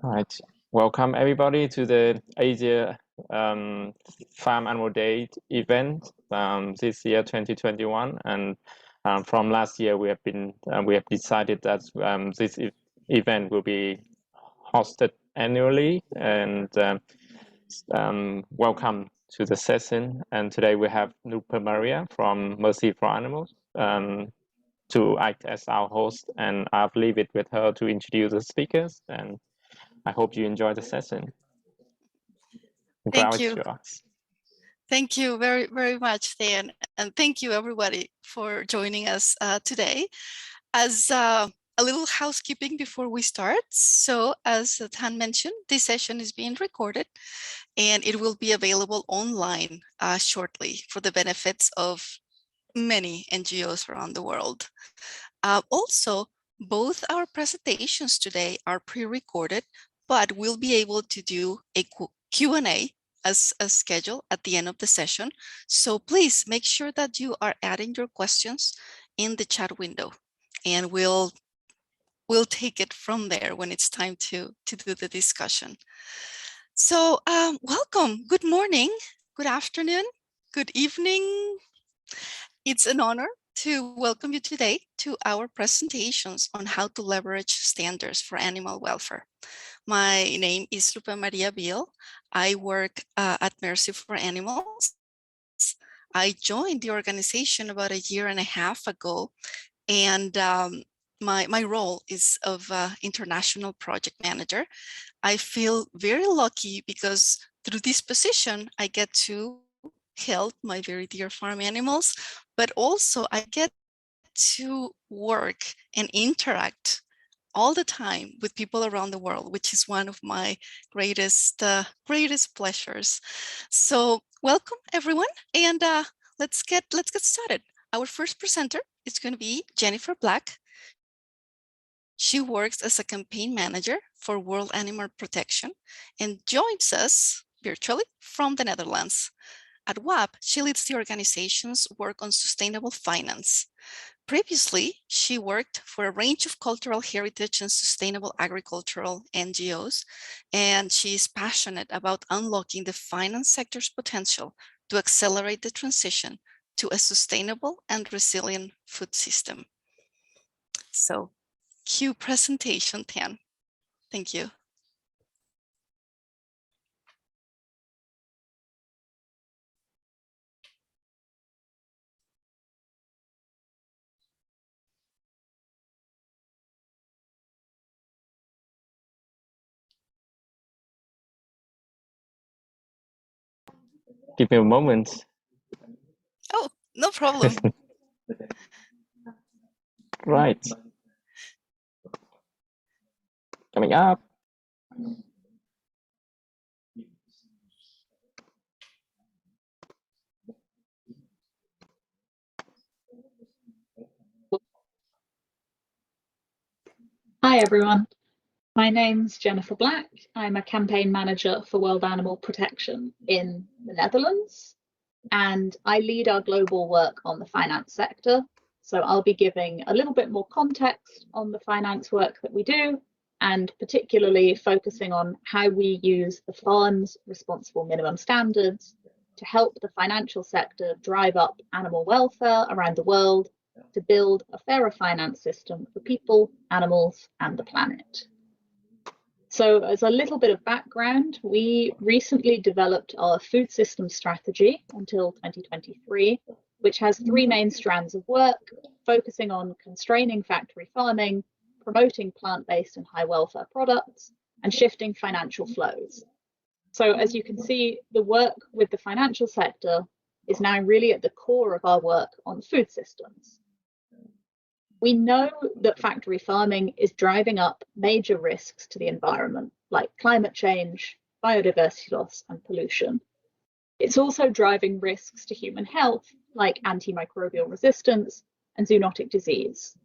All right, welcome everybody to the Asia Farm Animal Day event this year, 2021. And from last year, we have decided that this event will be hosted annually. And welcome to the session. And today we have Lupemaria from Mercy for Animals to act as our host, and I'll leave it with her to introduce the speakers. And I hope you enjoy the session. Thank you. Thank you very, very much, Dan. And thank you, everybody, for joining us today. As a little housekeeping before we start. So as Tan mentioned, this session is being recorded and it will be available online shortly for the benefits of many NGOs around the world. Also, both our presentations today are pre-recorded, but we'll be able to do a Q&A as scheduled at the end of the session. So please make sure that you are adding your questions in the chat window, and we'll take it from there when it's time to do the discussion. So welcome, good morning, good afternoon, good evening. It's an honor to welcome you today to our presentations on how to leverage standards for animal welfare. My name is Lupemaria Beal. I work at Mercy for Animals. I joined the organization about 1.5 years ago, and my role is of international project manager. I feel very lucky because through this position, I get to help my very dear farm animals, but also I get to work and interact all the time with people around the world, which is one of my greatest pleasures. So welcome everyone, and let's get started. Our first presenter is going to be Jennifer Black. She works as a campaign manager for World Animal Protection and joins us virtually from the Netherlands. At WAP, she leads the organization's work on sustainable finance. Previously, she worked for a range of cultural heritage and sustainable agricultural NGOs, and she is passionate about unlocking the finance sector's potential to accelerate the transition to a sustainable and resilient food system. So, cue presentation, Tan. Thank you. Give me a moment. Oh, no problem. Right. Coming up. Hi everyone, my name's Jennifer Black. I'm a campaign manager for World Animal Protection in the Netherlands, and I lead our global work on the finance sector. So I'll be giving a little bit more context on the finance work that we do, and particularly focusing on how we use the FARM's responsible minimum standards to help the financial sector drive up animal welfare around the world, to build a fairer finance system for people, animals, and the planet. So as a little bit of background, we recently developed our food system strategy until 2023, which has 3 main strands of work, focusing on constraining factory farming, promoting plant-based and high welfare products, and shifting financial flows. So as you can see, the work with the financial sector is now really at the core of our work on food systems. We know that factory farming is driving up major risks to the environment, like climate change, biodiversity loss, and pollution. It's also driving risks to human health, like antimicrobial resistance and zoonotic disease.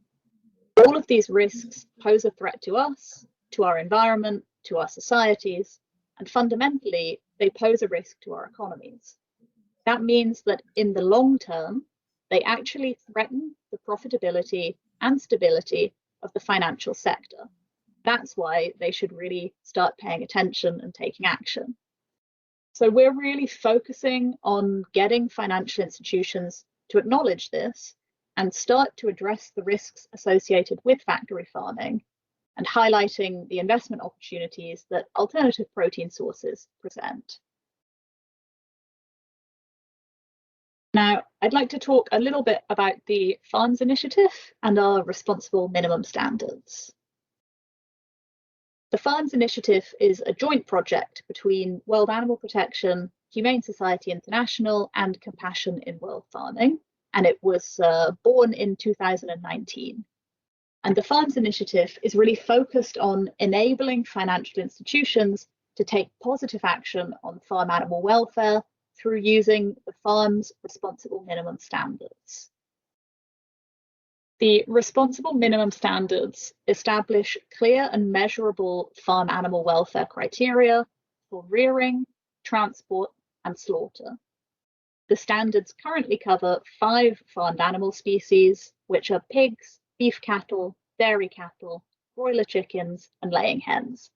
All of these risks pose a threat to us, to our environment, to our societies, and fundamentally, they pose a risk to our economies. That means that in the long term, they actually threaten the profitability and stability of the financial sector. That's why they should really start paying attention and taking action. So we're really focusing on getting financial institutions to acknowledge this and start to address the risks associated with factory farming and highlighting the investment opportunities that alternative protein sources present. Now, I'd like to talk a little bit about the Farms Initiative and our responsible minimum standards. The Farms Initiative is a joint project between World Animal Protection, Humane Society International, and Compassion in World Farming, and it was born in 2019. And the Farms Initiative is really focused on enabling financial institutions to take positive action on farm animal welfare through using the farm's responsible minimum standards. The responsible minimum standards establish clear and measurable farm animal welfare criteria for rearing, transport, and slaughter. The standards currently cover 5 farmed animal species, which are pigs, beef cattle, dairy cattle, broiler chickens, and laying hens.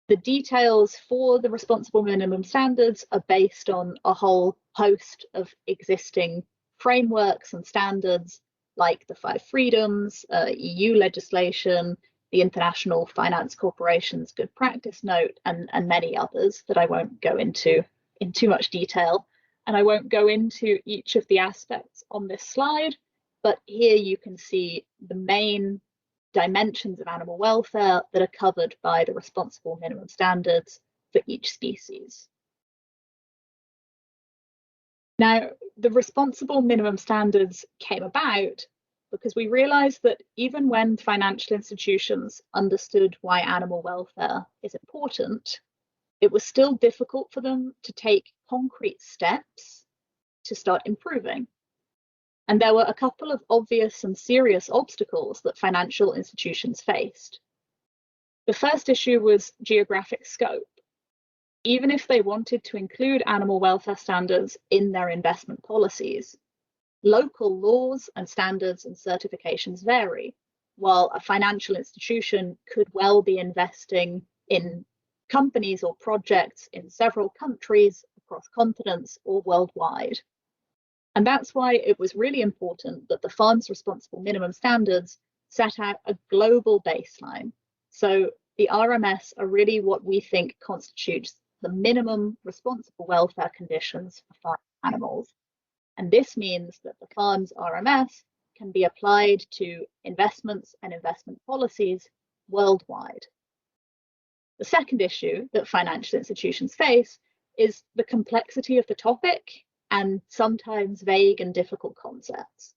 The details for the responsible minimum standards are based on a whole host of existing frameworks and standards like the 5 freedoms, EU legislation, the International Finance Corporation's Good Practice Note, and many others that I won't go into in too much detail. And I won't go into each of the aspects on this slide, but here you can see the main dimensions of animal welfare that are covered by the responsible minimum standards for each species. Now, the responsible minimum standards came about because we realized that even when financial institutions understood why animal welfare is important, it was still difficult for them to take concrete steps to start improving. And there were a couple of obvious and serious obstacles that financial institutions faced. The first issue was geographic scope. Even if they wanted to include animal welfare standards in their investment policies, local laws and standards and certifications vary, while a financial institution could well be investing in companies or projects in several countries, across continents, or worldwide. And that's why it was really important that the Farm's Responsible Minimum Standards set out a global baseline. So the RMS are really what we think constitutes the minimum responsible welfare conditions for farm animals. And this means that the Farm's RMS can be applied to investments and investment policies worldwide. The second issue that financial institutions face is the complexity of the topic and sometimes vague and difficult concepts.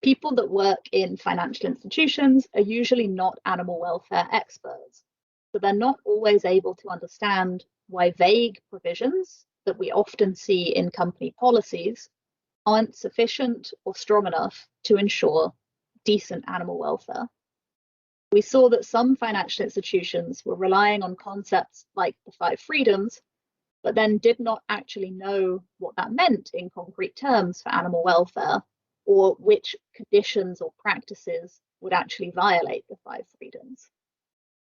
People that work in financial institutions are usually not animal welfare experts, so they're not always able to understand why vague provisions that we often see in company policies aren't sufficient or strong enough to ensure decent animal welfare. We saw that some financial institutions were relying on concepts like the 5 freedoms, but then did not actually know what that meant in concrete terms for animal welfare, or which conditions or practices would actually violate the 5 freedoms.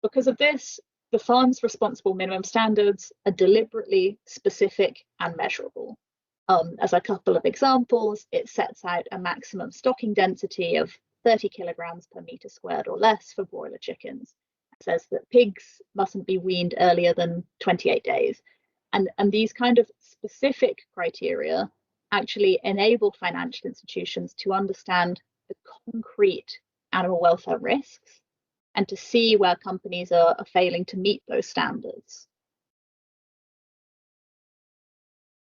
Because of this, the Farm's Responsible Minimum Standards are deliberately specific and measurable. As a couple of examples, it sets out a maximum stocking density of 30 kilograms per meter squared or less for broiler chickens. It says that pigs mustn't be weaned earlier than 28 days. And these kind of specific criteria actually enable financial institutions to understand the concrete animal welfare risks and to see where companies are failing to meet those standards.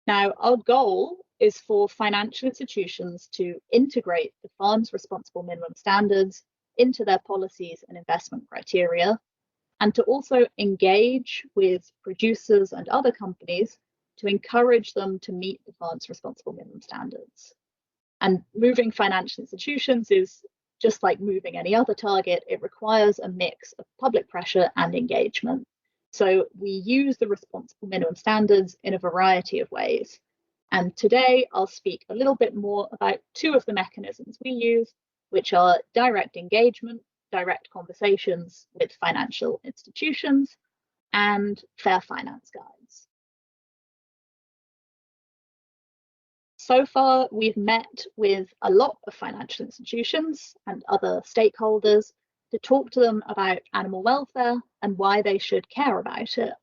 Now, our goal is for financial institutions to integrate the Farm's Responsible Minimum Standards into their policies and investment criteria, and to also engage with producers and other companies to encourage them to meet the Farm's Responsible Minimum Standards. And moving financial institutions is just like moving any other target. It requires a mix of public pressure and engagement. So we use the Responsible Minimum Standards in a variety of ways. And today I'll speak a little bit more about 2 of the mechanisms we use, which are direct engagement direct conversations with financial institutions, and fair finance guides. So far, we've met with a lot of financial institutions and other stakeholders to talk to them about animal welfare and why they should care about it.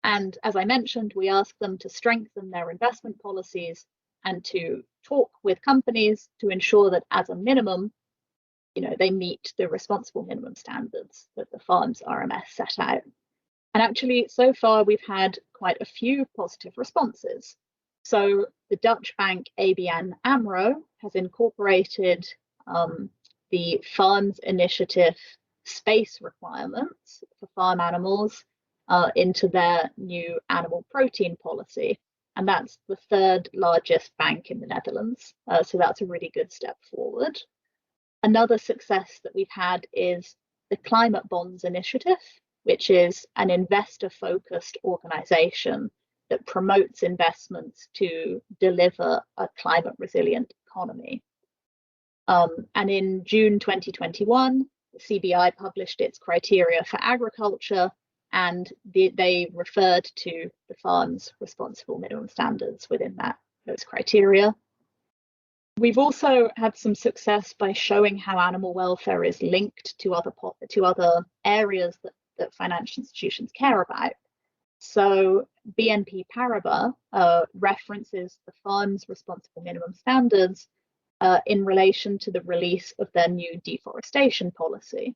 And as I mentioned, we ask them to strengthen their investment policies and to talk with companies to ensure that as a minimum, they meet the responsible minimum standards that the Farms RMS set out. And actually, so far, we've had quite a few positive responses. So the Dutch bank ABN AMRO has incorporated the Farms Initiative space requirements for farm animals into their new animal protein policy. And that's the third largest bank in the Netherlands. So that's a really good step forward. Another success that we've had is the Climate Bonds Initiative, which is an investor-focused organization that promotes investments to deliver a climate-resilient economy. And in June 2021, the CBI published its criteria for agriculture, and they referred to the farm's responsible minimum standards within those criteria. We've also had some success by showing how animal welfare is linked to other areas that financial institutions care about. So BNP Paribas references the farm's responsible minimum standards in relation to the release of their new deforestation policy.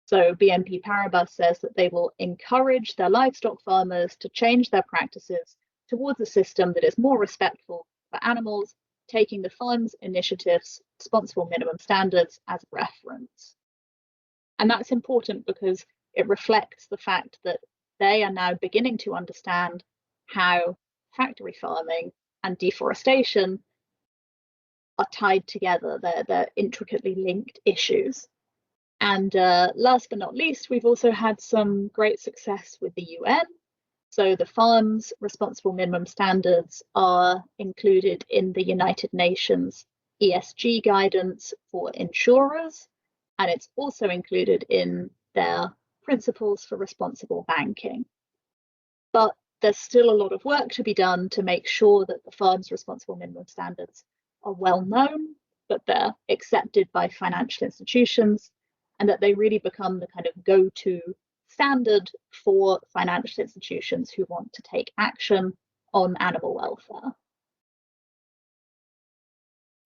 So BNP Paribas says that they will encourage their livestock farmers to change their practices towards a system that is more respectful for animals, taking the Farms Initiative's responsible minimum standards as a reference. And that's important because it reflects the fact that they are now beginning to understand how factory farming and deforestation are tied together. They're intricately linked issues. And last but not least, we've also had some great success with the UN. So the Farms Responsible Minimum Standards are included in the United Nations ESG guidance for insurers, and it's also included in their principles for responsible banking. But there's still a lot of work to be done to make sure that the Farms Responsible Minimum Standards are well known, that they're accepted by financial institutions, and that they really become the kind of go-to standard for financial institutions who want to take action on animal welfare.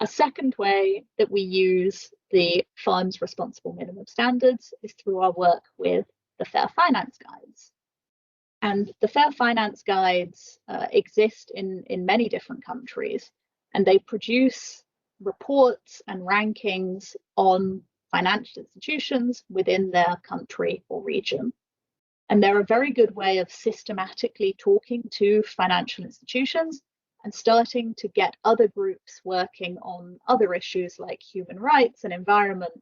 A second way that we use the Farms Responsible Minimum Standards is through our work with the Fair Finance Guides. And the Fair Finance Guides exist in many different countries, and they produce reports and rankings on financial institutions within their country or region. And they're a very good way of systematically talking to financial institutions and starting to get other groups working on other issues like human rights and environment,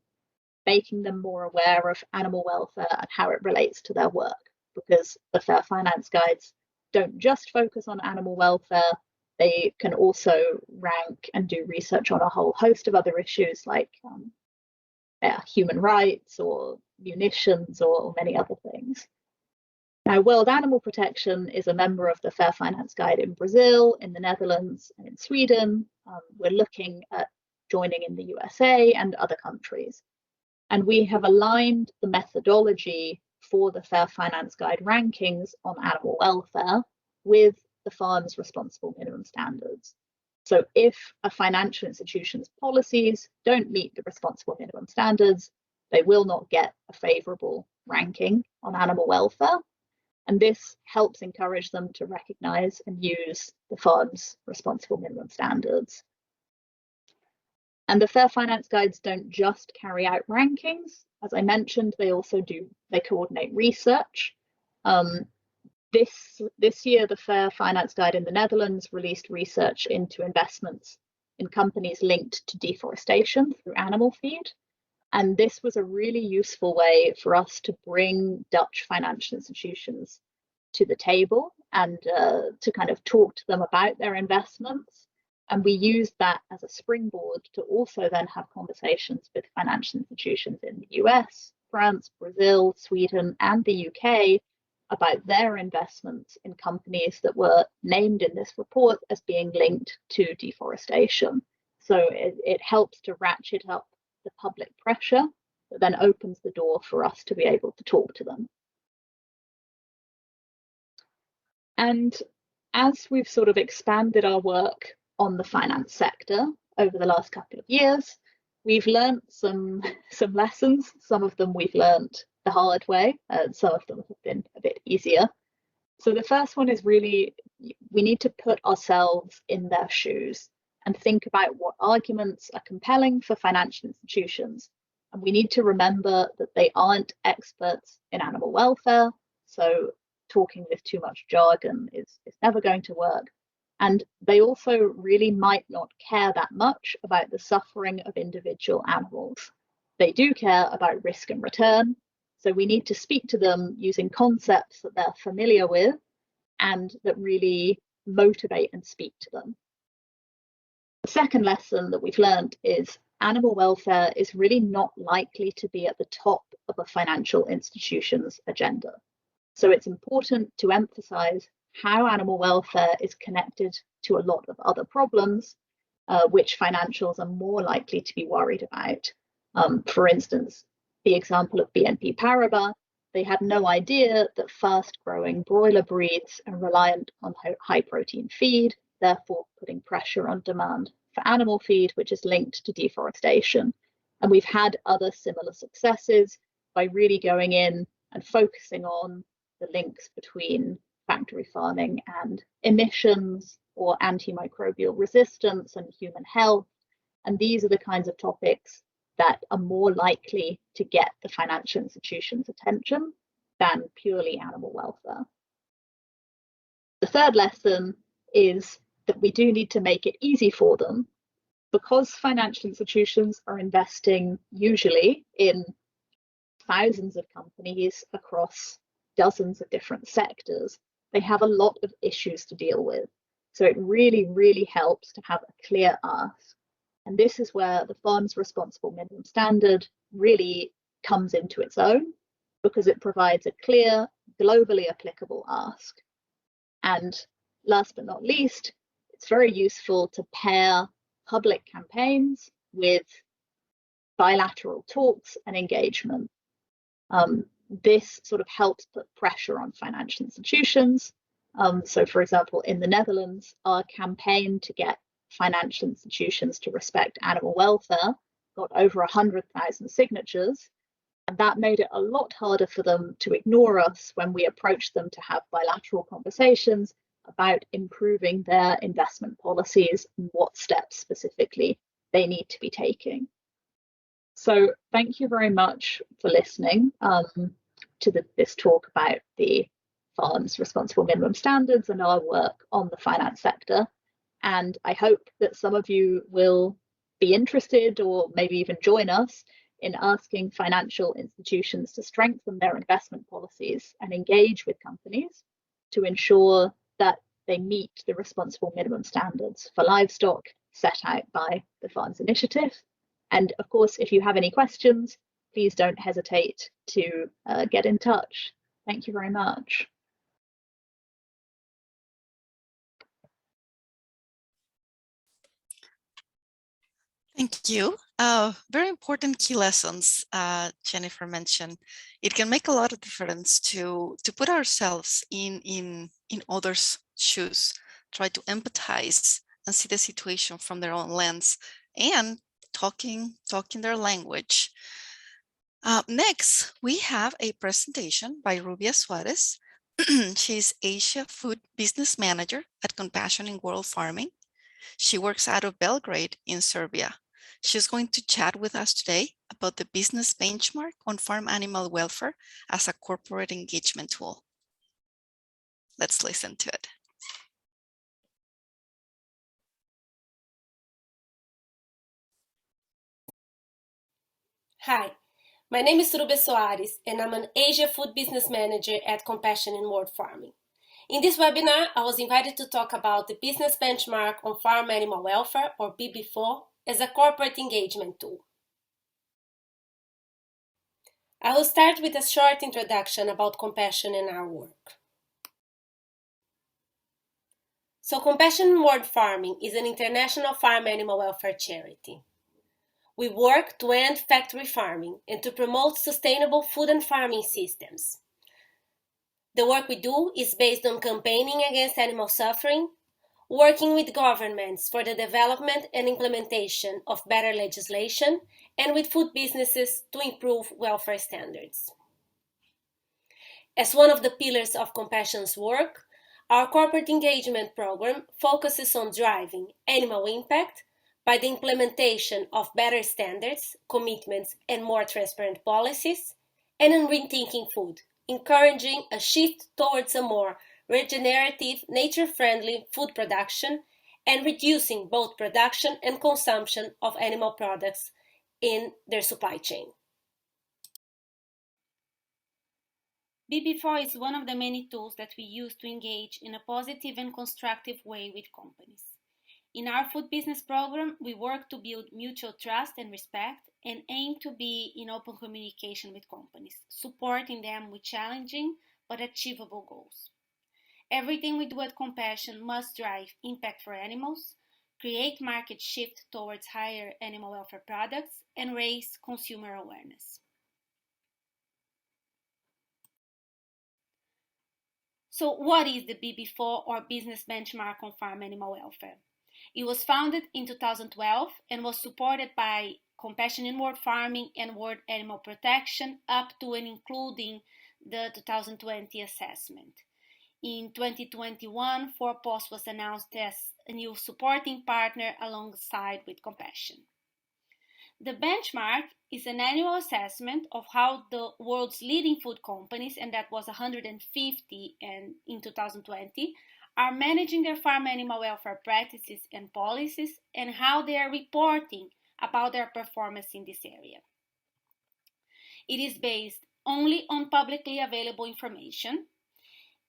making them more aware of animal welfare and how it relates to their work. Because the Fair Finance Guides don't just focus on animal welfare, they can also rank and do research on a whole host of other issues like human rights or munitions or many other things. Now, World Animal Protection is a member of the Fair Finance Guide in Brazil, in the Netherlands, and in Sweden. We're looking at joining in the USA and other countries. And we have aligned the methodology for the Fair Finance Guide rankings on animal welfare with the Farms Responsible Minimum Standards. So if a financial institution's policies don't meet the responsible minimum standards, they will not get a favourable ranking on animal welfare. And this helps encourage them to recognise and use the Farms Responsible Minimum Standards. And the Fair Finance Guides don't just carry out rankings. As I mentioned, they coordinate research. This year, the Fair Finance Guide in the Netherlands released research into investments in companies linked to deforestation through animal feed. And this was a really useful way for us to bring Dutch financial institutions to the table and to kind of talk to them about their investments And we used that as a springboard to also then have conversations with financial institutions in the US, France, Brazil, Sweden, and the UK about their investments in companies that were named in this report as being linked to deforestation. So it helps to ratchet up the public pressure that then opens the door for us to be able to talk to them. And as we've sort of expanded our work on the finance sector over the last couple of years, we've learned some lessons. Some of them we've learned the hard way, some of them have been a bit easier. So the first one is really, we need to put ourselves in their shoes and think about what arguments are compelling for financial institutions. And we need to remember that they aren't experts in animal welfare, so talking with too much jargon is never going to work. And they also really might not care that much about the suffering of individual animals. They do care about risk and return, so we need to speak to them using concepts that they're familiar with and that really motivate and speak to them. The second lesson that we've learned is animal welfare is really not likely to be at the top of a financial institution's agenda. So it's important to emphasize how animal welfare is connected to a lot of other problems, which financials are more likely to be worried about. For instance, the example of BNP Paribas, they had no idea that fast-growing broiler breeds are reliant on high protein feed, therefore putting pressure on demand for animal feed, which is linked to deforestation. And we've had other similar successes by really going in and focusing on the links between factory farming and emissions or antimicrobial resistance and human health. And these are the kinds of topics that are more likely to get the financial institution's attention than purely animal welfare. The third lesson is that we do need to make it easy for them, because financial institutions are investing usually in thousands of companies across dozens of different sectors. They have a lot of issues to deal with. So it really, really helps to have a clear ask. And this is where the Farm's Responsible Minimum Standard really comes into its own, because it provides a clear, globally applicable ask. And last but not least, it's very useful to pair public campaigns with bilateral talks and engagement. This sort of helps put pressure on financial institutions. So for example, in the Netherlands, our campaign to get financial institutions to respect animal welfare got over 100,000 signatures. And that made it a lot harder for them to ignore us when we approached them to have bilateral conversations about improving their investment policies and what steps specifically they need to be taking. So thank you very much for listening to this talk about the Farm's Responsible Minimum Standards and our work on the finance sector. And I hope that some of you will be interested or maybe even join us in asking financial institutions to strengthen their investment policies and engage with companies to ensure that they meet the responsible minimum standards for livestock set out by the Farms Initiative. And of course, if you have any questions, please don't hesitate to get in touch. Thank you very much. Thank you. Very important key lessons Jennifer mentioned. It can make a lot of difference to put ourselves in others' shoes, try to empathize and see the situation from their own lens and talking their language. Next, we have a presentation by Rubia Soares. She's Asia Food Business Manager at Compassion in World Farming. She works out of Belgrade in Serbia. She's going to chat with us today about the business benchmark on farm animal welfare as a corporate engagement tool. Let's listen to it. Hi, my name is Rubia Soares, and I'm an Asia Food Business Manager at Compassion in World Farming. In this webinar, I was invited to talk about the Business Benchmark on Farm Animal Welfare, or BB4, as a corporate engagement tool. I will start with a short introduction about Compassion and our work. So Compassion in World Farming is an international farm animal welfare charity. We work to end factory farming and to promote sustainable food and farming systems. The work we do is based on campaigning against animal suffering, working with governments for the development and implementation of better legislation, and with food businesses to improve welfare standards. As one of the pillars of Compassion's work, our corporate engagement program focuses on driving animal impact by the implementation of better standards, commitments, and more transparent policies, and on rethinking food, encouraging a shift towards a more regenerative, nature-friendly food production and reducing both production and consumption of animal products in their supply chain. BB4 is one of the many tools that we use to engage in a positive and constructive way with companies. In our food business program, we work to build mutual trust and respect and aim to be in open communication with companies, supporting them with challenging but achievable goals. Everything we do at Compassion must drive impact for animals, create market shift towards higher animal welfare products, and raise consumer awareness. So what is the BB4 or Business Benchmark on Farm Animal Welfare? It was founded in 2012 and was supported by Compassion in World Farming and World Animal Protection up to and including the 2020 assessment. In 2021, 4POS was announced as a new supporting partner alongside with Compassion. The benchmark is an annual assessment of how the world's leading food companies, and that was 150 in 2020, are managing their farm animal welfare practices and policies and how they are reporting about their performance in this area. It is based only on publicly available information.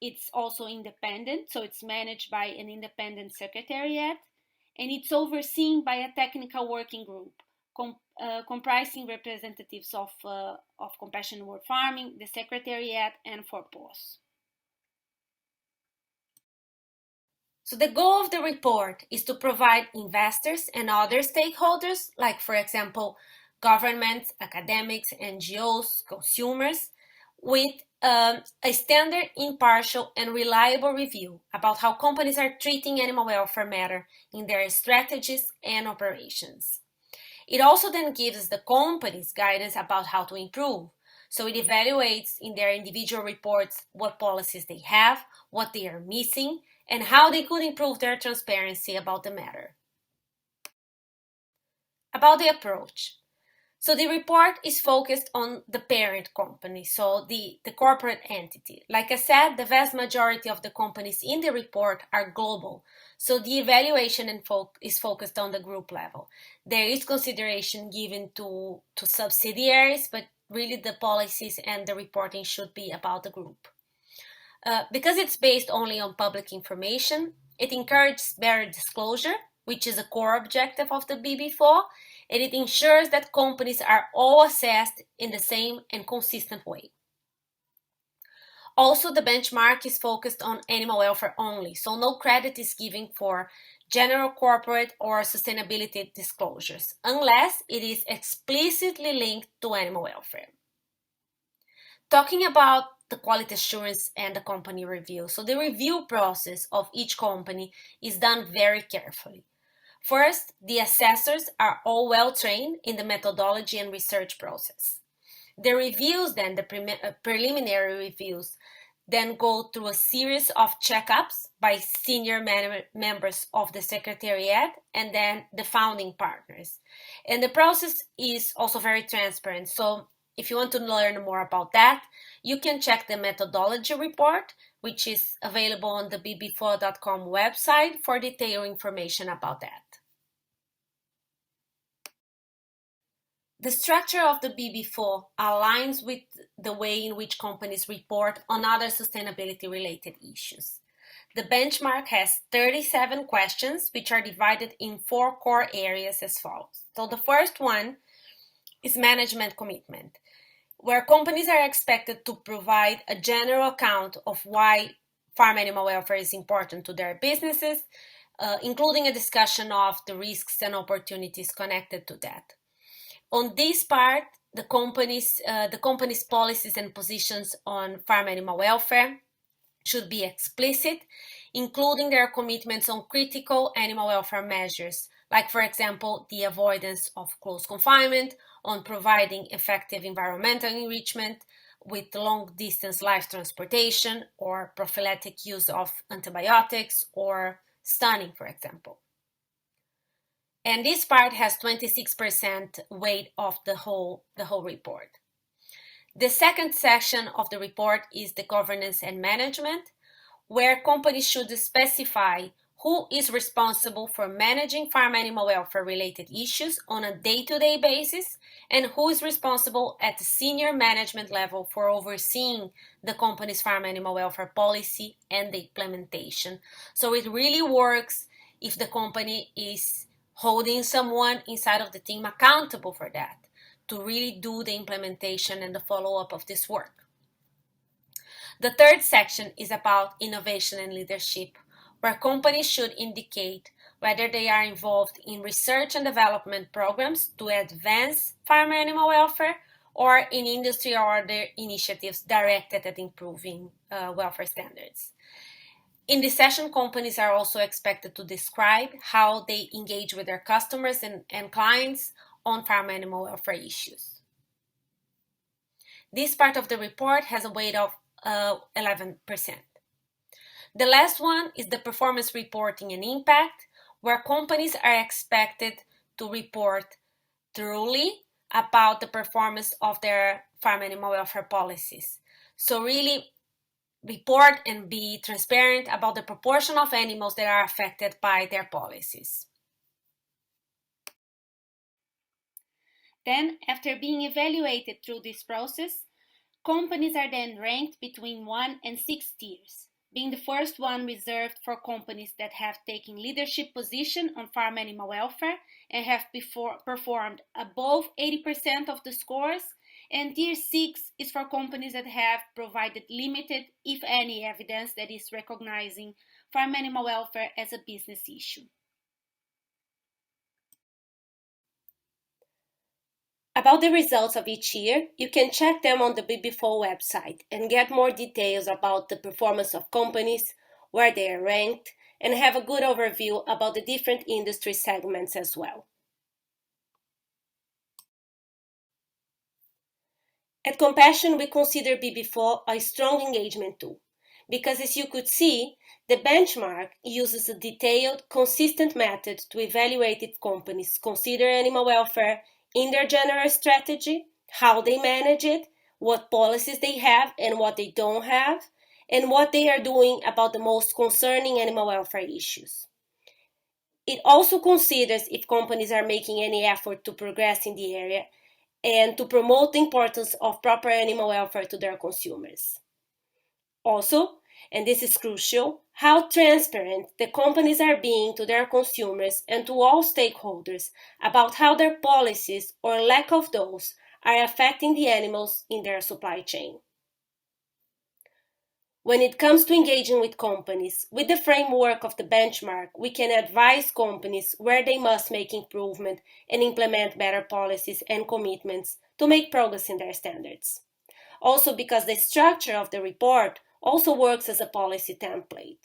It's also independent, so it's managed by an independent secretariat, and it's overseen by a technical working group comprising representatives of Compassion World Farming, the Secretariat, and 4POS. So the goal of the report is to provide investors and other stakeholders, like for example, governments, academics, NGOs, consumers, with a standard, impartial, and reliable review about how companies are treating animal welfare matter in their strategies and operations. It also then gives the companies guidance about how to improve. So it evaluates in their individual reports what policies they have, what they are missing, and how they could improve their transparency about the matter. About the approach. So the report is focused on the parent company, so the corporate entity. Like I said, the vast majority of the companies in the report are global, so the evaluation is focused on the group level. There is consideration given to subsidiaries, but really the policies and the reporting should be about the group. Because it's based only on public information, it encourages better disclosure, which is a core objective of the BB4, and it ensures that companies are all assessed in the same and consistent way. Also, the benchmark is focused on animal welfare only, so no credit is given for general corporate or sustainability disclosures, unless it is explicitly linked to animal welfare. Talking about the quality assurance and the company review. So the review process of each company is done very carefully. First, the assessors are all well trained in the methodology and research process. The reviews then, the preliminary reviews, then go through a series of checkups by senior members of the Secretariat and then the founding partners. And the process is also very transparent. So if you want to learn more about that, you can check the methodology report, which is available on the bb4.com website for detailed information about that. The structure of the BB4 aligns with the way in which companies report on other sustainability-related issues. The benchmark has 37 questions, which are divided in 4 core areas as follows. So the first one is management commitment, where companies are expected to provide a general account of why farm animal welfare is important to their businesses, including a discussion of the risks and opportunities connected to that. On this part, the company's policies and positions on farm animal welfare should be explicit, including their commitments on critical animal welfare measures, like, for example, the avoidance of close confinement, on providing effective environmental enrichment with long-distance live transportation, or prophylactic use of antibiotics, or stunning, for example. And this part has 26% weight of the whole report. The second section of the report is the governance and management, where companies should specify who is responsible for managing farm animal welfare related issues on a day-to-day basis, and who is responsible at the senior management level for overseeing the company's farm animal welfare policy and the implementation. So it really works if the company is holding someone inside of the team accountable for that, to really do the implementation and the follow-up of this work. The third section is about innovation and leadership, where companies should indicate whether they are involved in research and development programs to advance farm animal welfare, or in industry or other initiatives directed at improving welfare standards. In this session, companies are also expected to describe how they engage with their customers and clients on farm animal welfare issues. This part of the report has a weight of 11%. The last one is the performance reporting and impact, where companies are expected to report thoroughly about the performance of their farm animal welfare policies. So really report and be transparent about the proportion of animals that are affected by their policies. Then, after being evaluated through this process, companies are then ranked between 1 and 6 tiers, being the first one reserved for companies that have taken leadership position on farm animal welfare and have performed above 80% of the scores, and tier 6 is for companies that have provided limited, if any, evidence that is recognizing farm animal welfare as a business issue. About the results of each year, you can check them on the BB4 website and get more details about the performance of companies, where they are ranked, and have a good overview about the different industry segments as well. At Compassion, we consider BB4 a strong engagement tool, because as you could see, the benchmark uses a detailed, consistent method to evaluate if companies consider animal welfare in their general strategy, how they manage it, what policies they have and what they don't have, and what they are doing about the most concerning animal welfare issues. It also considers if companies are making any effort to progress in the area and to promote the importance of proper animal welfare to their consumers. Also, and this is crucial, how transparent the companies are being to their consumers and to all stakeholders about how their policies or lack of those are affecting the animals in their supply chain. When it comes to engaging with companies, with the framework of the benchmark, we can advise companies where they must make improvement and implement better policies and commitments to make progress in their standards. Also, because the structure of the report also works as a policy template.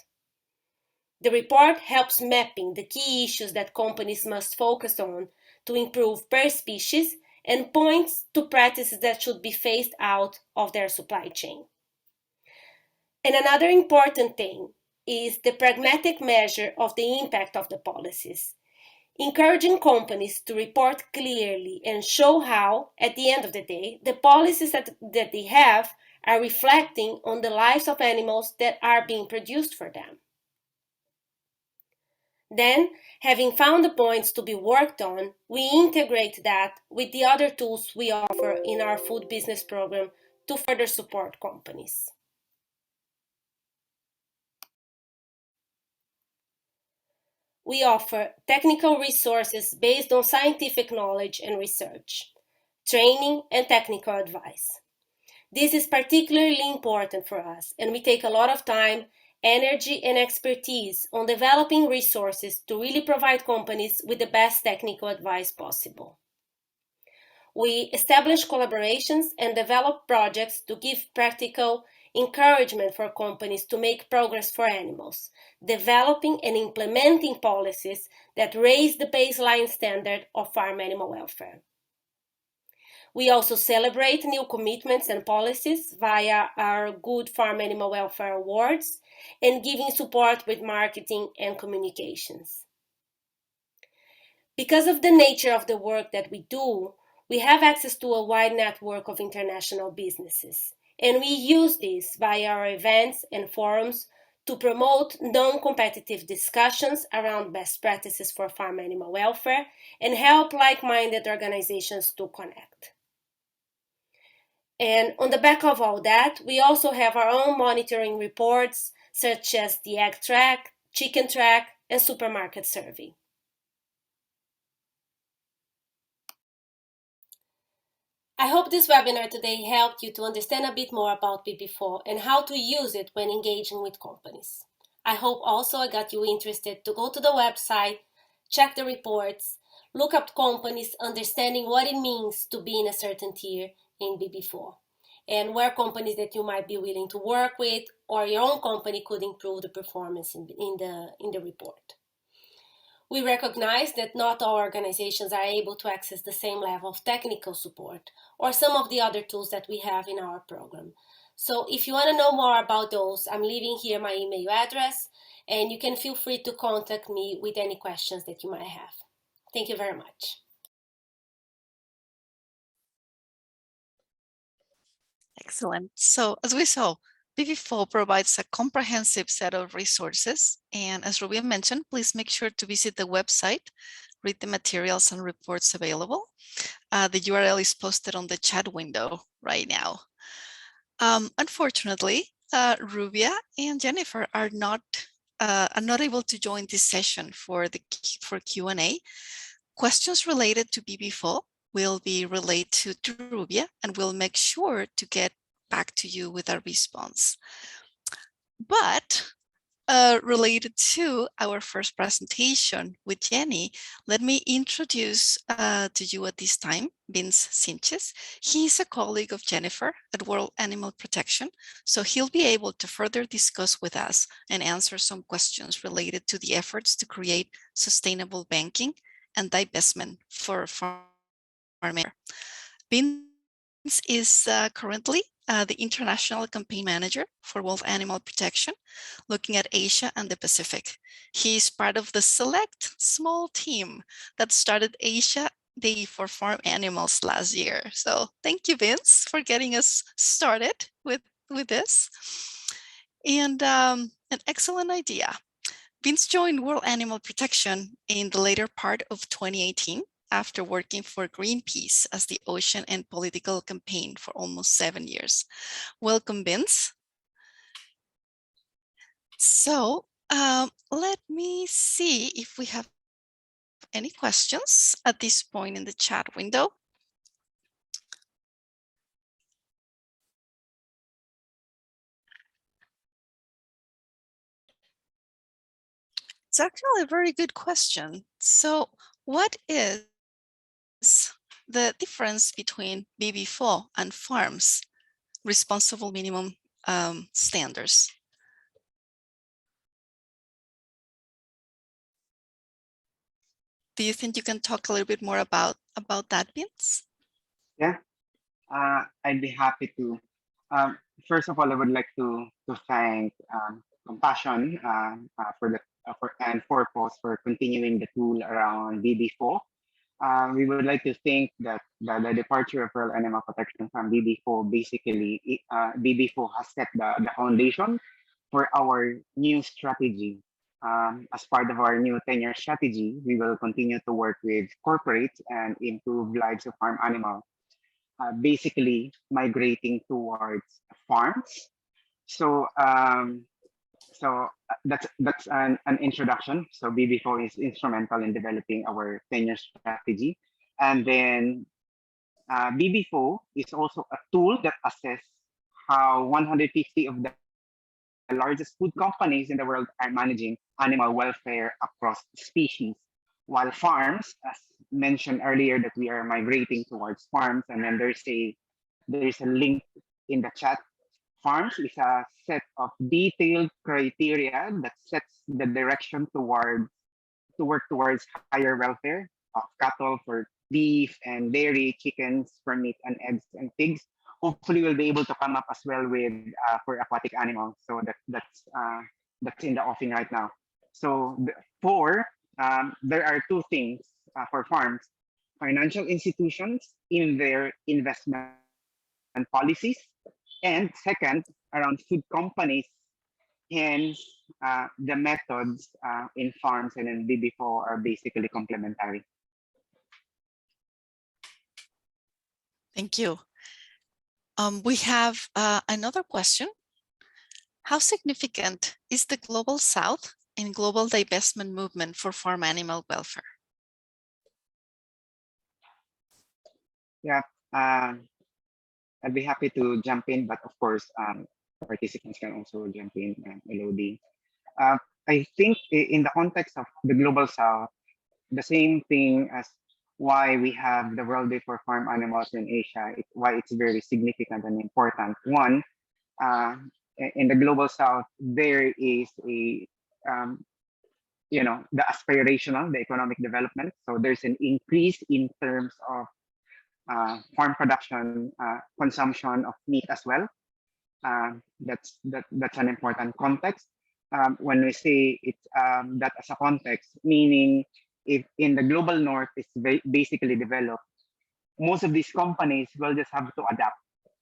The report helps mapping the key issues that companies must focus on to improve per species and points to practices that should be phased out of their supply chain. And another important thing is the pragmatic measure of the impact of the policies, encouraging companies to report clearly and show how, at the end of the day, the policies that they have are reflecting on the lives of animals that are being produced for them. Then, having found the points to be worked on, we integrate that with the other tools we offer in our food business program to further support companies. we offer technical resources based on scientific knowledge and research, training, and technical advice. This is particularly important for us, and we take a lot of time, energy, and expertise on developing resources to really provide companies with the best technical advice possible. We establish collaborations and develop projects to give practical encouragement for companies to make progress for animals, developing and implementing policies that raise the baseline standard of farm animal welfare. We also celebrate new commitments and policies via our Good Farm Animal Welfare Awards and giving support with marketing and communications. Because of the nature of the work that we do, we have access to a wide network of international businesses, and we use this via our events and forums to promote non-competitive discussions around best practices for farm animal welfare and help like-minded organizations to connect. And on the back of all that, we also have our own monitoring reports, such as the Egg Track, Chicken Track, and Supermarket Survey. I hope this webinar today helped you to understand a bit more about BB4 and how to use it when engaging with companies. I hope also I got you interested to go to the website, check the reports, look up companies, understanding what it means to be in a certain tier in BB4, and where companies that you might be willing to work with or your own company could improve the performance in the report. We recognize that not all organizations are able to access the same level of technical support or some of the other tools that we have in our program. So if you want to know more about those, I'm leaving here my email address, and you can feel free to contact me with any questions that you might have. Thank you very much. Excellent. So as we saw, BB4 provides a comprehensive set of resources. And as Rubia mentioned, please make sure to visit the website, read the materials and reports available. The URL is posted on the chat window right now. Unfortunately, Rubia and Jennifer are not able to join this session for Q&A. Questions related to BB4 will be relayed to Rubia, and we'll make sure to get back to you with a response. But related to our first presentation with Jenny, let me introduce to you at this time Vince Sinches. He's a colleague of Jennifer at World Animal Protection, so he'll be able to further discuss with us and answer some questions related to the efforts to create sustainable banking and divestment for farm. Vince is currently the International Campaign Manager for World Animal Protection, looking at Asia and the Pacific. He is part of the select small team that started Asia Day for Farm Animals last year. So thank you, Vince, for getting us started with this. And an excellent idea. Vince joined World Animal Protection in the later part of 2018 after working for Greenpeace as the ocean and political campaign for almost 7 years. Welcome, Vince. So let me see if we have any questions at this point in the chat window. It's actually a very good question. So what is the difference between BB4 and farms responsible minimum standards? Do you think you can talk a little bit more about that, Vince? Yeah, I'd be happy to. First of all, I would like to thank Compassion and Forpos for continuing the tool around BB4. We would like to think that the departure of World Animal Protection from BB4, basically, BB4 has set the foundation for our new strategy. As part of our new 10-year strategy, we will continue to work with corporates and improve lives of farm animals, basically migrating towards farms. So So that's an introduction. So BB4 is instrumental in developing our 10-year strategy. And then BB4 is also a tool that assess how 150 of the largest food companies in the world are managing animal welfare across species. While farms, as mentioned earlier, that we are migrating towards farms, and then there's a link in the chat. Farms is a set of detailed criteria that sets the direction to work towards higher welfare of cattle for beef and dairy, chickens for meat and eggs and pigs. Hopefully, we'll be able to come up as well with for aquatic animals. So that's in the offing right now. So there are two things for farms: financial institutions in their investment policies, and second, around food companies. Hence, the methods in farms and in BB4 are basically complementary. Thank you. We have another question. How significant is the Global South in global divestment movement for farm animal welfare? Yeah, I'd be happy to jump in, but of course, participants can also jump in and LOD. I think in the context of the Global South, the same thing as why we have the World Day for Farm Animals in Asia, why it's very significant and important. One, in the Global South, there is the aspirational, the economic development. So there's an increase in terms of farm production, consumption of meat as well. That's an important context. When we say it that as a context, meaning if in the global north is basically developed, most of these companies will just have to adapt.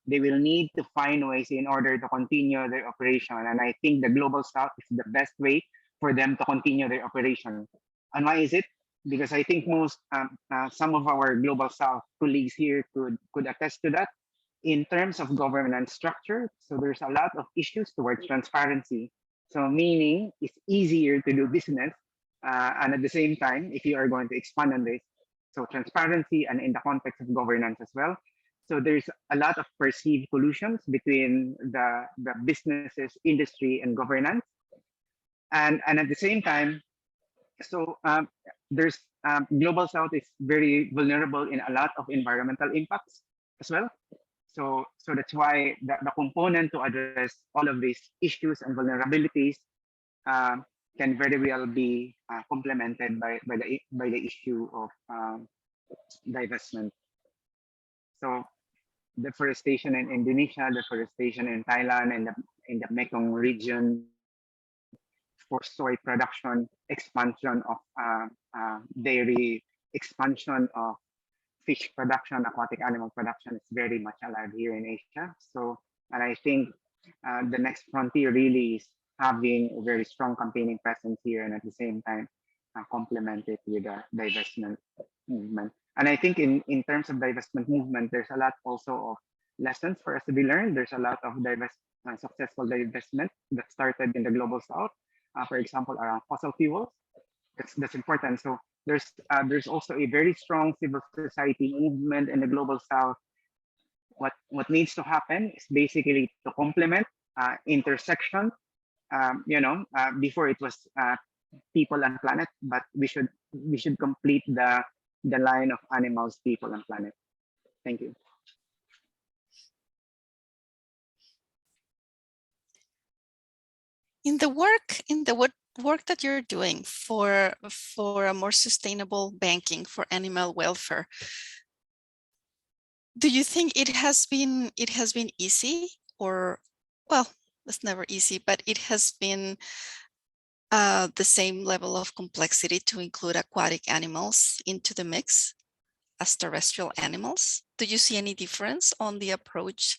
They will need to find ways in order to continue their operation. And I think the global south is the best way for them to continue their operation. And why is it? Because I think some of our global south colleagues here could attest to that. In terms of governance structure, so there's a lot of issues towards transparency. So meaning it's easier to do business, and at the same time, if you are going to expand on this, so transparency and in the context of governance as well. So there's a lot of perceived collusions between the businesses, industry, and governance, and at the same time, so there's global south is very vulnerable in a lot of environmental impacts as well. So that's why the component to address all of these issues and vulnerabilities can very well be complemented by the issue of divestment. So deforestation in Indonesia, deforestation in Thailand, and in the Mekong region for soy production, expansion of dairy, expansion of fish production, aquatic animal production is very much alive here in Asia. So, and I think the next frontier really is having a very strong campaigning presence here, and at the same time complement it with a divestment movement. And I think in terms of divestment movement, there's a lot also of lessons for us to be learned. There's a lot of successful divestment that started in the global south, for example, around fossil fuels. That's important. So there's also a very strong civil society movement in the global south. What needs to happen is basically to complement intersection. Before it was people and planet, but we should complete the line of animals, people, and planet. Thank you. In the work that you're doing for a more sustainable banking for animal welfare, do you think it has been easy, or, well, it's never easy, but it has been the same level of complexity to include aquatic animals into the mix as terrestrial animals? Do you see any difference on the approach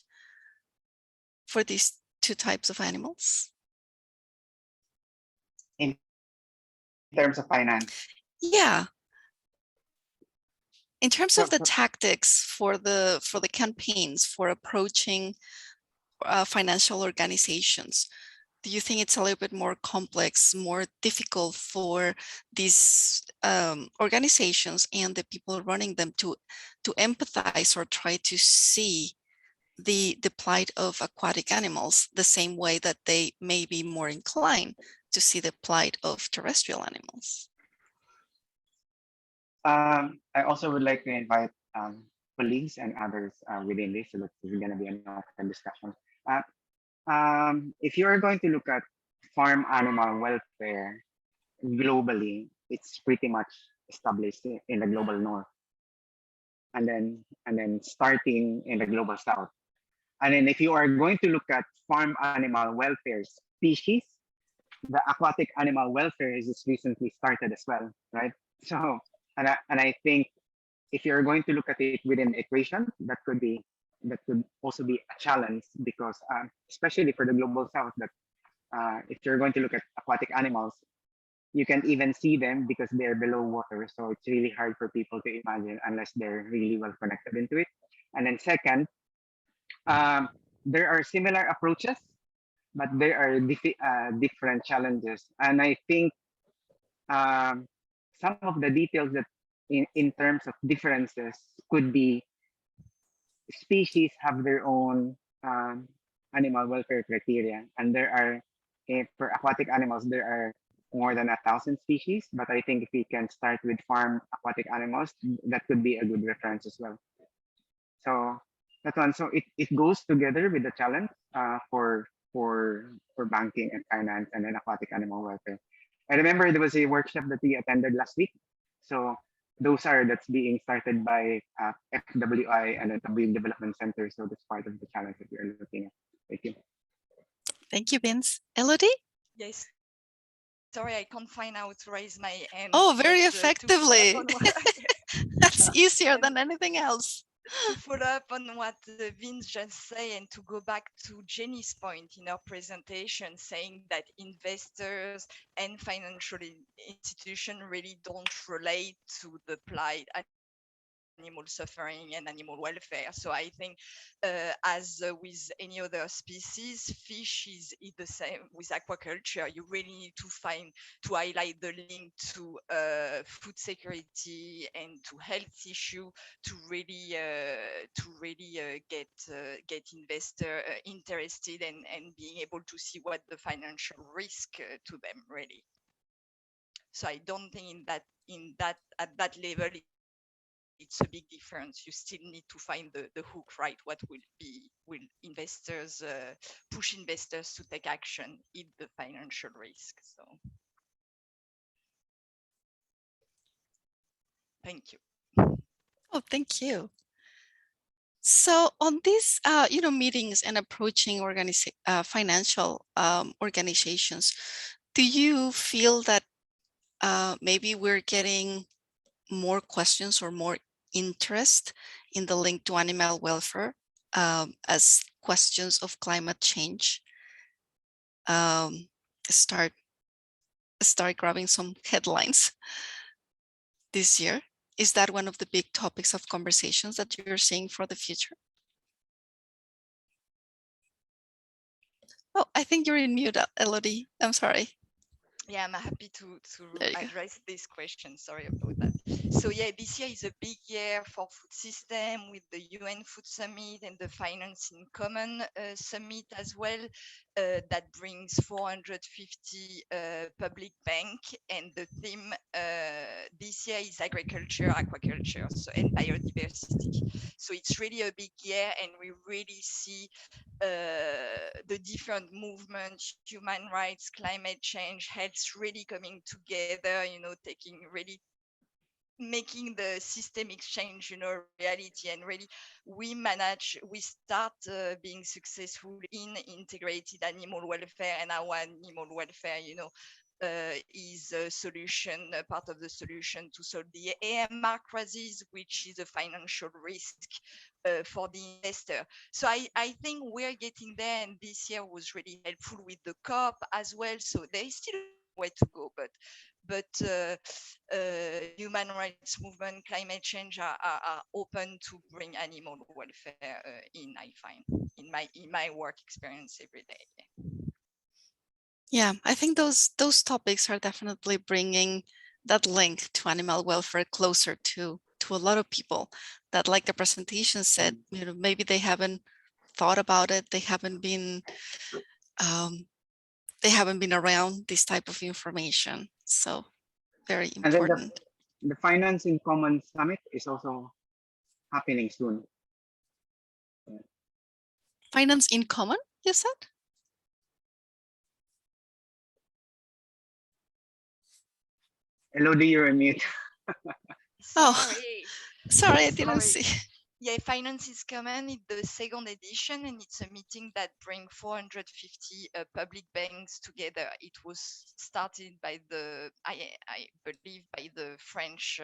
for these two types of animals? In terms of finance? Yeah. In terms of the tactics for the campaigns for approaching financial organizations, do you think it's a little bit more complex, more difficult for these organizations and the people running them to empathize or try to see the plight of aquatic animals the same way that they may be more inclined to see the plight of terrestrial animals? I also would like to invite colleagues and others within this, so that this is going to be an open discussion. If you are going to look at farm animal welfare globally, it's pretty much established in the global north, and then starting in the global south. And then if you are going to look at farm animal welfare species, the aquatic animal welfare is just recently started as well, right? So, and I think if you're going to look at it within the equation, that could also be a challenge, because especially for the global south, that if you're going to look at aquatic animals, you can't even see them because they're below water. So it's really hard for people to imagine unless they're really well connected into it. And then second, there are similar approaches, but there are different challenges. And I think some of the details that in terms of differences could be species have their own animal welfare criteria, and there are for aquatic animals there are more than 1,000 species. But I think if we can start with farm aquatic animals, that could be a good reference as well. So that one, so it goes together with the challenge for banking and finance and then aquatic animal welfare. I remember there was a workshop that we attended last week. So that's being started by FWI and the Beal Development Center. So that's part of the challenge that we are looking at. Thank you. Thank you, Vince. Elodie? Yes. Sorry, I can't find how to raise my hand. Oh, very effectively. That's easier than anything else. To follow up on what Vince just said, and to go back to Jenny's point in her presentation, saying that investors and financial institutions really don't relate to the plight, animal suffering and animal welfare. So I think as with any other species, fish is the same with aquaculture. You really need to highlight the link to food security and to health issue to really get investor interested and being able to see what the financial risk to them really. So I don't think at that level it's a big difference. You still need to find the hook, right? What will investors push investors to take action in the financial risk? So thank you. Oh, thank you. So on these, meetings and approaching financial organizations, do you feel that maybe we're getting more questions or more interest in the link to animal welfare as questions of climate change start grabbing some headlines this year? Is that one of the big topics of conversations that you're seeing for the future? Oh, I think you're in mute, Elodie. I'm sorry. Yeah, I'm happy to address this question. Sorry about that. So yeah, this year is a big year for food system with the UN Food Summit and the Finance in Common Summit as well. That brings 450 public bank, and the theme this year is agriculture, aquaculture, and biodiversity. So it's really a big year, and we really see the different movements, human rights, climate change, health really coming together, taking really making the systemic change, reality, and really we start being successful in integrated animal welfare, and our animal welfare, is a solution, a part of the solution to solve the AMR crisis, which is a financial risk for the investor. So I think we're getting there, and this year was really helpful with the COP as well. So there is still a way to go, but human rights movement, climate change are open to bring animal welfare in, I find, in my work experience every day. Yeah, I think those topics are definitely bringing that link to animal welfare closer to a lot of people that, like the presentation said, you know, maybe they haven't thought about it, they haven't been around this type of information. So very And then important. the Finance in Common Summit is also happening soon. Finance in common, you said? Elodie, you're on mute. Oh, Sorry. sorry, I didn't see. Yeah, Finance is Common. It's the second edition, and it's a meeting that brings 450 public banks together. It was started by I believe, by the French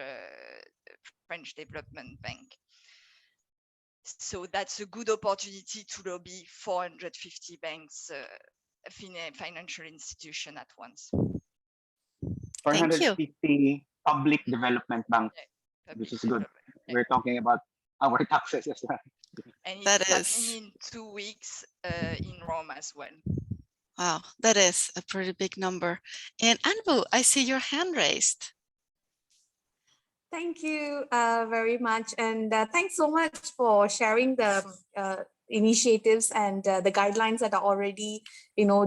Development Bank. So that's a good opportunity to lobby 450 banks, financial institution at once. Thank you. 450 public development banks, which is good. We're talking about our taxes as well. And That it's is- happening in 2 weeks in Rome as well. Wow, that is a pretty big number. And Anbu, I see your hand raised. Thank you very much. And thanks so much for sharing the initiatives and the guidelines that are already,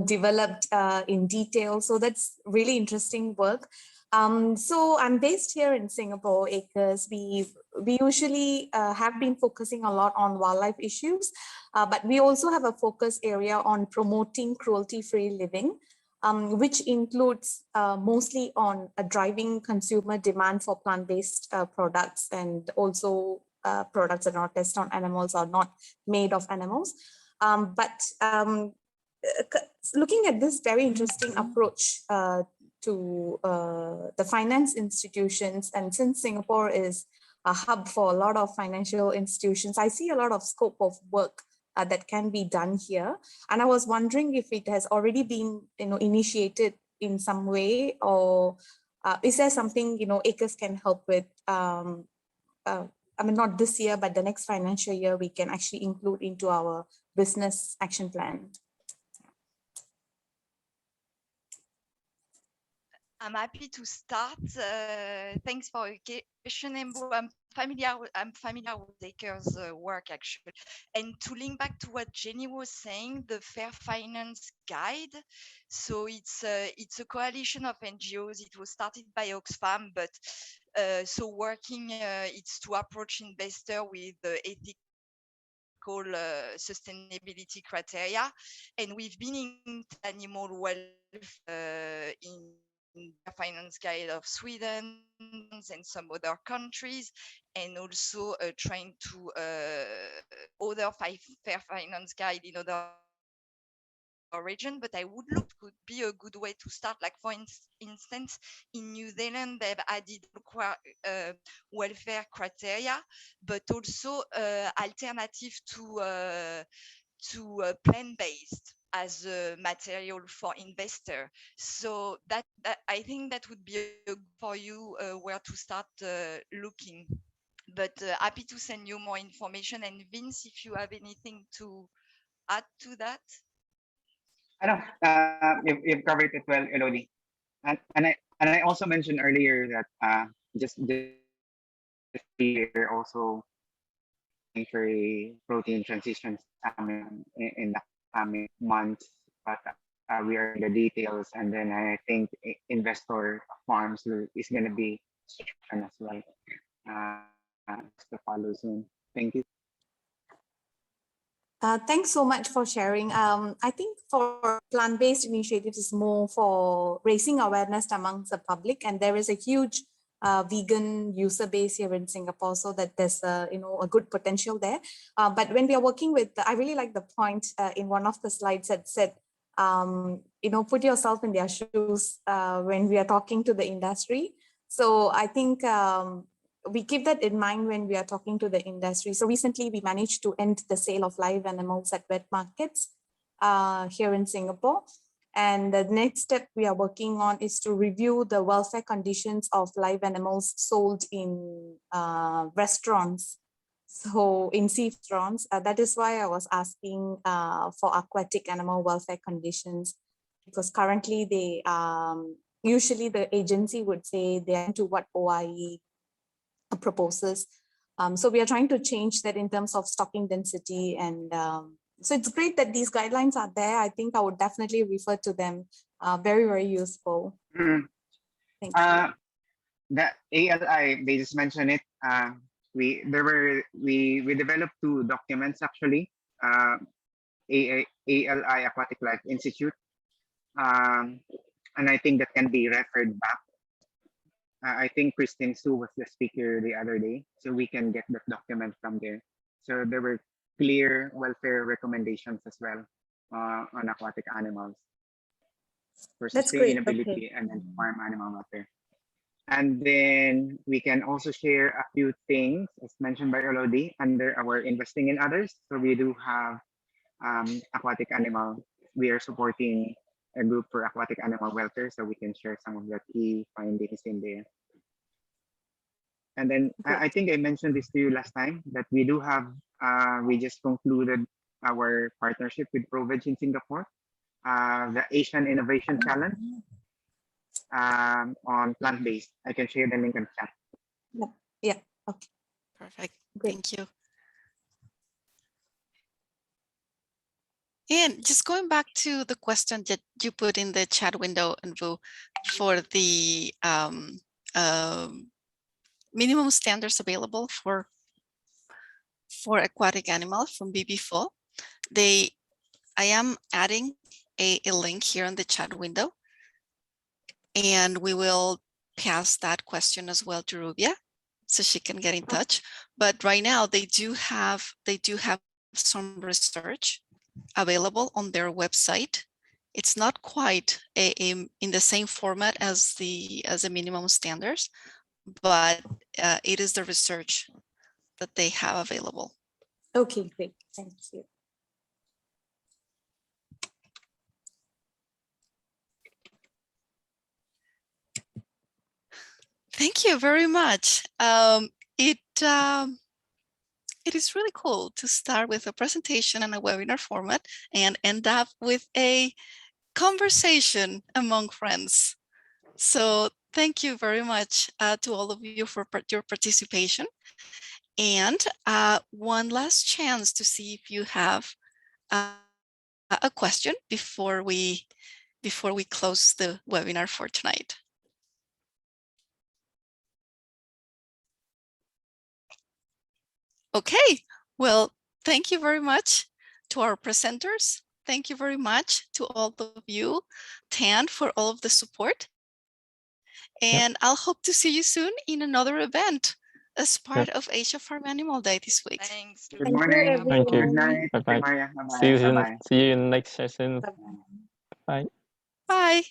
developed in detail. So that's really interesting work. So I'm based here in Singapore, ACRES. We usually have been focusing a lot on wildlife issues, but we also have a focus area on promoting cruelty-free living. Which includes mostly on driving consumer demand for plant-based products, and also products that are not tested on animals or not made of animals. Looking at this very interesting approach to the finance institutions, and since Singapore is a hub for a lot of financial institutions, I see a lot of scope of work that can be done here. And I was wondering if it has already been, initiated in some way, or is there something, ACRES can help with? I mean, not this year, but the next financial year, we can actually include into our business action plan. I'm happy to start. Thanks for your question, Embo. I'm familiar with ACRES' work, actually. And to link back to what Jenny was saying, the Fair Finance Guide. So it's a coalition of NGOs. It was started by Oxfam, but so working, it's to approach investor with the ethical sustainability criteria. And we've been in animal welfare in the Finance Guide of Sweden and some other countries, and also trying to other Fair Finance Guide in other region. But I would look could be a good way to start. Like for instance, in New Zealand, they've added welfare criteria, but also alternative to plant-based as a material for investor. So that I think that would be for you where to start looking. But happy to send you more information. And Vince, if you have anything to add to that. I know you've covered it well, Elodie. And I also mentioned earlier that just we're also for a protein transition in the coming months, but we are in the details, and then I think investor farms is going to be as well to follow soon. Thank you. Thanks so much for sharing. I think for plant-based initiatives is more for raising awareness amongst the public, and there is a huge vegan user base here in Singapore, so that there's a good potential there. But when we are working with, I really like the point in one of the slides that said, put yourself in their shoes when we are talking to the industry. So I think we keep that in mind when we are talking to the industry. So recently we managed to end the sale of live animals at wet markets here in Singapore. And the next step we are working on is to review the welfare conditions of live animals sold in restaurants. So in sea restaurants, that is why I was asking for aquatic animal welfare conditions. because currently they usually the agency would say they're into what OIE proposes. So we are trying to change that in terms of stocking density, and so it's great that these guidelines are there. I think I would definitely refer to them. Very, very useful. Mm. Thank you. The ALI, they just mentioned it. We developed 2 documents actually. ALI Aquatic Life Institute, and I think that can be referred back. I think Christine Su was the speaker the other day, so we can get that document from there. So there were clear welfare recommendations as well on aquatic animals for That's great. sustainability Okay. and then farm animal welfare. And then we can also share a few things, as mentioned by Elodie, under our investing in others. So we do have aquatic animal. We are supporting a group for aquatic animal welfare, so we can share some of the key findings in there. And then I think I mentioned this to you last time that we do have, we just concluded our partnership with ProVeg in Singapore, the Asian Innovation Challenge on plant-based. I can share the link in chat. Yeah. Okay. Perfect. Great. Thank you. And just going back to the question that you put in the chat window, Envu, for the minimum standards available for aquatic animals from BB4, I am adding a link here in the chat window, and we will pass that question as well to Rubia so she can get in touch. But right now they do have some research available on their website. It's not quite in the same format as the minimum standards, but it is the research that they have available. Okay, great. Thank you. Thank you very much. It is really cool to start with a presentation and a webinar format and end up with a conversation among friends. So thank you very much to all of you for your participation. And one last chance to see if you have a question before we close the webinar for tonight. Okay, well, thank you very much to our presenters. Thank you very much to all of you, Tan, for all of the support. And I'll hope to see you soon in another event as part of Asia Farm Animal Day this week. Thanks. Good morning. Thank you. Good night. Bye-bye. Maria. Bye-bye. See you Bye-bye. in the next session. Bye. Bye.